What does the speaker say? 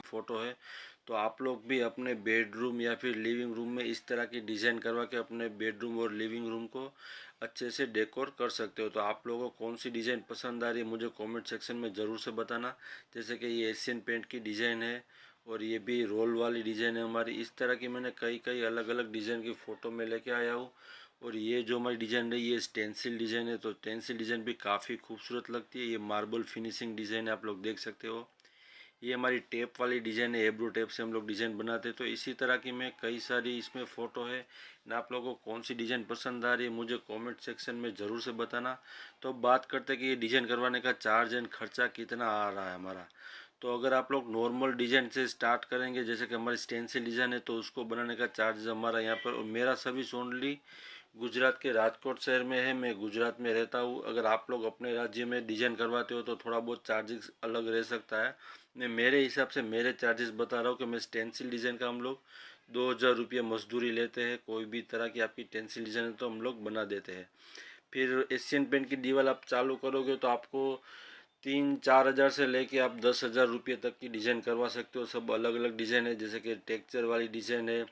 Photo है। तो आप लोग भी अपने बेडरूम या फिर लिविंग रूम में इस तरह की डिज़ाइन करवा के अपने बेडरूम और लिविंग रूम को अच्छे से डेकोर कर सकते हो। तो आप लोगों को कौन सी डिज़ाइन पसंद आ रही है मुझे कमेंट सेक्शन में ज़रूर से बताना। जैसे कि ये एशियन पेंट की डिज़ाइन है और ये भी रोल वाली डिज़ाइन है हमारी। इस तरह की मैंने कई कई अलग अलग डिज़ाइन की फ़ोटो में लेके आया हूँ। और ये जो हमारी डिज़ाइन है ये स्टेंसिल डिज़ाइन है। तो स्टेंसिल डिज़ाइन भी काफ़ी खूबसूरत लगती है। ये मार्बल फिनिशिंग डिज़ाइन है, आप लोग देख सकते हो। ये हमारी टेप वाली डिज़ाइन है, एब्रो टेप से हम लोग डिज़ाइन बनाते हैं। तो इसी तरह की मैं कई सारी इसमें फ़ोटो है ना। आप लोगों को कौन सी डिज़ाइन पसंद आ रही है मुझे कमेंट सेक्शन में ज़रूर से बताना। तो अब बात करते हैं कि ये डिज़ाइन करवाने का चार्ज एंड खर्चा कितना आ रहा है हमारा। तो अगर आप लोग नॉर्मल डिज़ाइन से स्टार्ट करेंगे, जैसे कि हमारी स्टेंसिल डिज़ाइन है, तो उसको बनाने का चार्ज हमारा यहाँ पर, और मेरा सर्विस ओनली गुजरात के राजकोट शहर में है। मैं गुजरात में रहता हूँ। अगर आप लोग अपने राज्य में डिज़ाइन करवाते हो तो थोड़ा बहुत चार्जेस अलग रह सकता है। मैं मेरे हिसाब से मेरे चार्जेस बता रहा हूँ कि मैं स्टेंसिल डिज़ाइन का हम लोग 2000 रुपये मजदूरी लेते हैं। कोई भी तरह की आपकी टेंसिल डिज़ाइन है तो हम लोग बना देते हैं। फिर एशियन पेंट की दीवार आप चालू करोगे तो आपको 3-4 हज़ार से लेके आप 10,000 रुपये तक की डिज़ाइन करवा सकते हो। सब अलग अलग डिज़ाइन है, जैसे कि टेक्सचर वाली डिज़ाइन है,